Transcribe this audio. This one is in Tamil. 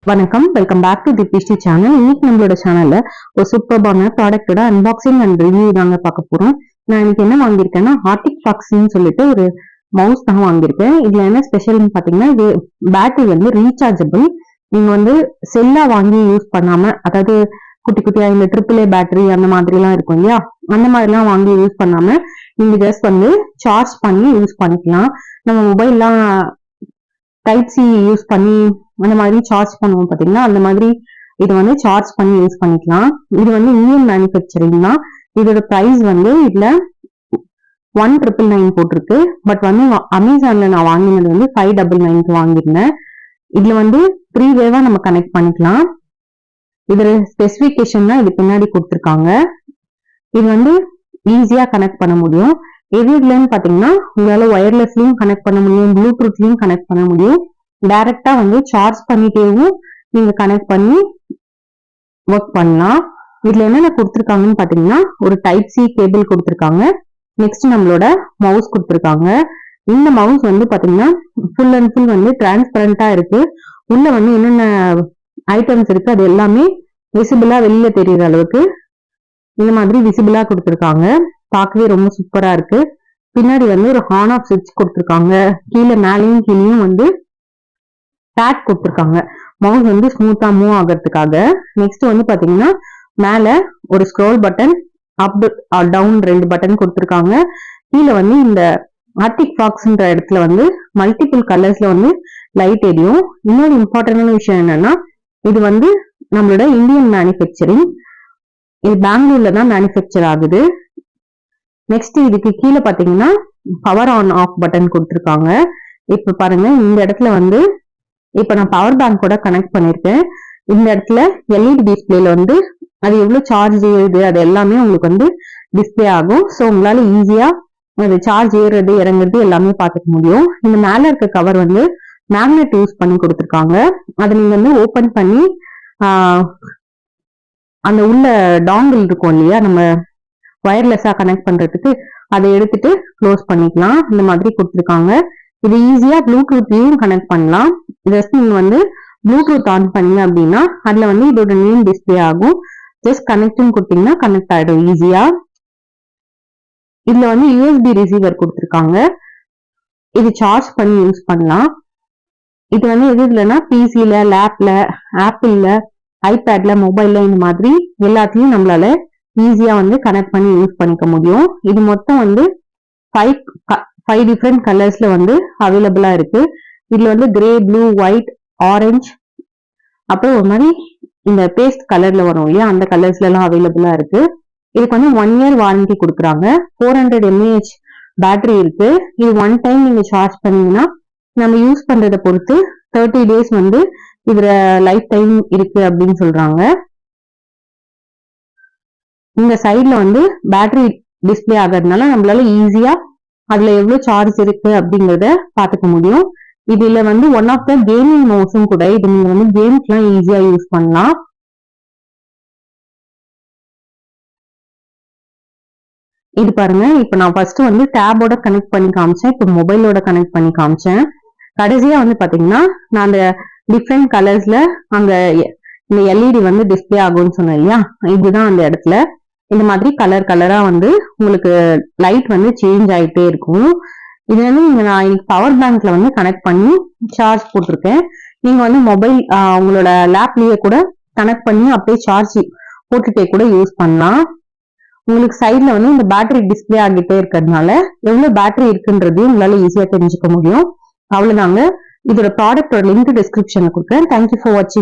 வணக்கம், வெல்கம் பேக் டு தி பிஸ்டி சேனல். இன்னைக்கு நம்மளோட சேனல்ல ஒரு சூப்பர்பான ப்ராடக்டோட அன்பாக்சிங் அண்ட் ரிவ்யூ தாங்க பார்க்க போறோம். நான் இன்னைக்கு என்ன வாங்கியிருக்கேன்னா ஆர்டிக் ஃபாக்ஸ்ன்னு சொல்லிட்டு ஒரு மவுஸ் தான் வாங்கியிருக்கேன். இதுல என்ன ஸ்பெஷல்னு பாத்தீங்கன்னா, இது பேட்டரி வந்து ரீசார்ஜபிள். நீங்க வந்து செல்லா வாங்கி யூஸ் பண்ணாம, அதாவது குட்டி குட்டியா இந்த AAA பேட்டரி அந்த மாதிரி எல்லாம் இருக்கும் இல்லையா, அந்த மாதிரி எல்லாம் வாங்கி யூஸ் பண்ணாம நீங்க ஜஸ்ட் வந்து சார்ஜ் பண்ணி யூஸ் பண்ணிக்கலாம். நம்ம மொபைல்லாம் டைப் சி யூஸ் பண்ணி அந்த மாதிரி சார்ஜ் பண்ணுவோம் பாத்தீங்கன்னா, அந்த மாதிரி இது வந்து சார்ஜ் பண்ணி யூஸ் பண்ணிக்கலாம். இது வந்து இந்தியன் மேனுஃபேக்சரிங் தான். இதோட பிரைஸ் வந்து இதுல 1999 போட்டிருக்கு. பட் வந்து அமேசான்ல நான் வாங்கினது வந்து 599 வாங்கியிருந்தேன். இதுல வந்து 3 வேவா நம்ம கனெக்ட் பண்ணிக்கலாம். இதோட ஸ்பெசிபிகேஷன் தான் இது பின்னாடி கொடுத்துருக்காங்க. இது வந்து ஈஸியா கனெக்ட் பண்ண முடியும். எதுலன்னு பாத்தீங்கன்னா, உங்களால ஒயர்லெஸ்லயும் கனெக்ட் பண்ண முடியும், ப்ளூடூத்லயும் கனெக்ட் பண்ண முடியும். டைரக்டா வந்து சார்ஜ் பண்ணிட்டேவும் நீங்க கனெக்ட் பண்ணி ஒர்க் பண்ணலாம். இதுல என்னென்ன கொடுத்துருக்காங்கன்னு பாத்தீங்கன்னா, ஒரு டைப் சி கேபிள் கொடுத்துருக்காங்க. நெக்ஸ்ட் நம்மளோட மவுஸ் கொடுத்துருக்காங்க. இந்த மவுஸ் வந்து பாத்தீங்கன்னா ஃபுல் அண்ட் ஃபுல் வந்து டிரான்ஸ்பரண்டா இருக்கு. உள்ள வந்து என்னென்ன ஐட்டம்ஸ் இருக்கு அது எல்லாமே விசிபிளா வெளியில தெரியுற அளவுக்கு இந்த மாதிரி விசிபிளா கொடுத்துருக்காங்க. பார்க்கவே ரொம்ப சூப்பரா இருக்கு. பின்னாடி வந்து ஒரு ஆன் ஆஃப் சுவிட்ச் கொடுத்துருக்காங்க. கீழே மேலேயும் கீழேயும் வந்து பேட் கொடுத்துருக்காங்க, மவுஸ் வந்து ஸ்மூத்தா மூவ் ஆகிறதுக்காக. நெக்ஸ்ட் வந்து பாத்தீங்கன்னா, மேல ஒரு scroll button, up down 2 button கொடுத்துருக்காங்க. கீழே வந்து இந்த ஆர்டிக் ஃபாக்ஸ்ன்ற இடத்துல வந்து மல்டிபிள் கலர்ஸ்ல வந்து லைட் எரியும். இன்னொரு இம்பார்ட்டன்டான விஷயம் என்னன்னா, இது வந்து நம்மளோட இந்தியன் மேனுஃபேக்சரிங். இது பெங்களூர்ல தான் மேனுஃபேக்சர் ஆகுது. நெக்ஸ்ட் இதுக்கு கீழே பாத்தீங்கன்னா பவர் ஆன் ஆஃப் பட்டன் கொடுத்துருக்காங்க. இப்ப பாருங்க, இந்த இடத்துல வந்து இப்ப நான் பவர் பேங்க் கூட கனெக்ட் பண்ணிருக்கேன். இந்த இடத்துல எல்இடி டிஸ்பிளேல வந்து அது எவ்வளவு சார்ஜ் ஏறுது அது எல்லாமே உங்களுக்கு வந்து டிஸ்பிளே ஆகும். ஸோ உங்களால ஈஸியா அது சார்ஜ் ஏறுறது இறங்குறது எல்லாமே பார்த்துக்க முடியும். இந்த மேல இருக்க கவர் வந்து மேக்னெட் யூஸ் பண்ணி கொடுத்துருக்காங்க. அதை நீங்க வந்து ஓபன் பண்ணி அந்த உள்ள டாங்கிள் இருக்கும் இல்லையா, நம்ம வயர்லெஸ்ஸா கனெக்ட் பண்றதுக்கு, அதை எடுத்துட்டு க்ளோஸ் பண்ணிக்கலாம். இந்த மாதிரி கொடுத்துருக்காங்க. இது ஈஸியா ப்ளூடூத்லயும் கனெக்ட் பண்ணலாம். ஜஸ்ட் நீங்க வந்து ப்ளூடூத் ஆன் பண்ணீங்க அப்படின்னா அதுல வந்து இதோட நேம் டிஸ்பிளே ஆகும். ஜஸ்ட் கனெக்ட்னு கொடுத்தீங்கன்னா கனெக்ட் ஆயிடும் ஈஸியா. இதுல வந்து யூஎஸ்பி ரிசீவர் கொடுத்துருக்காங்க. இது சார்ஜ் பண்ணி யூஸ் பண்ணலாம். இது வந்து எது இல்லைன்னா பிசில, லேப்ல, ஆப்பிள்ல, ஐபேட்ல, மொபைல்ல இந்த மாதிரி எல்லாத்துலயும் நம்மளால ஈஸியா வந்து கனெக்ட் பண்ணி யூஸ் பண்ணிக்க முடியும். இது மொத்தம் வந்து 5 டிஃப்ரெண்ட் கலர்ஸ்ல வந்து அவைலபிளா இருக்கு. இதுல வந்து கிரே, ப்ளூ, ஒயிட், ஆரஞ்சு, அப்புறம் ஒரு மாதிரி இந்த பேஸ்ட் கலர்ல வரும் இல்லையா, அந்த கலர்ஸ்ல எல்லாம் அவைலபிளா இருக்கு. இதுக்கு வந்து 1 இயர் வாரண்டி கொடுக்குறாங்க. 400 mAh பேட்டரி இருக்கு. இது 1 டைம் நீங்க சார்ஜ் பண்ணீங்கன்னா நம்ம யூஸ் பண்றதை பொறுத்து 30 days வந்து இதுல லைஃப் டைம் இருக்கு அப்படின்னு சொல்றாங்க. இந்த சைட்ல வந்து பேட்டரி டிஸ்பிளே ஆகிறதுனால நம்மளால ஈஸியா அதுல எவ்வளவு சார்ஜ் இருக்கு அப்படிங்கறத பாத்துக்க முடியும். இதுல வந்து ஒன் ஆஃப் த கேமிங் மவுஸும் கூட. இது நீங்க வந்து கேம்ஸ் எல்லாம் ஈஸியா யூஸ் பண்ணலாம். இது பாருங்க, இப்ப நான் ஃபர்ஸ்ட் வந்து டேபோட கனெக்ட் பண்ணி காமிச்சேன், இப்ப மொபைலோட கனெக்ட் பண்ணி காமிச்சேன். கடைசியா வந்து பாத்தீங்கன்னா, நான் அந்த டிஃப்ரெண்ட் கலர்ஸ்ல அங்க இந்த எல்இடி வந்து டிஸ்பிளே ஆகும்னு சொன்னேன் இல்லையா, இதுதான் அந்த இடத்துல இந்த மாதிரி கலர் கலரா வந்து உங்களுக்கு லைட் வந்து சேஞ்ச் ஆயிட்டே இருக்கும். இது வந்து நான் பவர் பேங்க்ல வந்து கனெக்ட் பண்ணி சார்ஜ் போட்டிருக்கேன். நீங்க வந்து மொபைல் உங்களோட லேப்லயே கூட கனெக்ட் பண்ணி அப்படியே சார்ஜ் போட்டுட்டே கூட யூஸ் பண்ணலாம். உங்களுக்கு சைட்ல வந்து இந்த பேட்டரி டிஸ்பிளே ஆகிட்டே இருக்கிறதுனால எவ்வளவு பேட்டரி இருக்குன்றதையும் உங்களால ஈஸியா தெரிஞ்சுக்க முடியும். அவ்வளவுதாங்க. இதோட ப்ராடக்டோட லிங்க் டிஸ்கிரிப்ஷன்ல கொடுக்குறேன். தேங்க்யூ ஃபார் வாட்சிங்.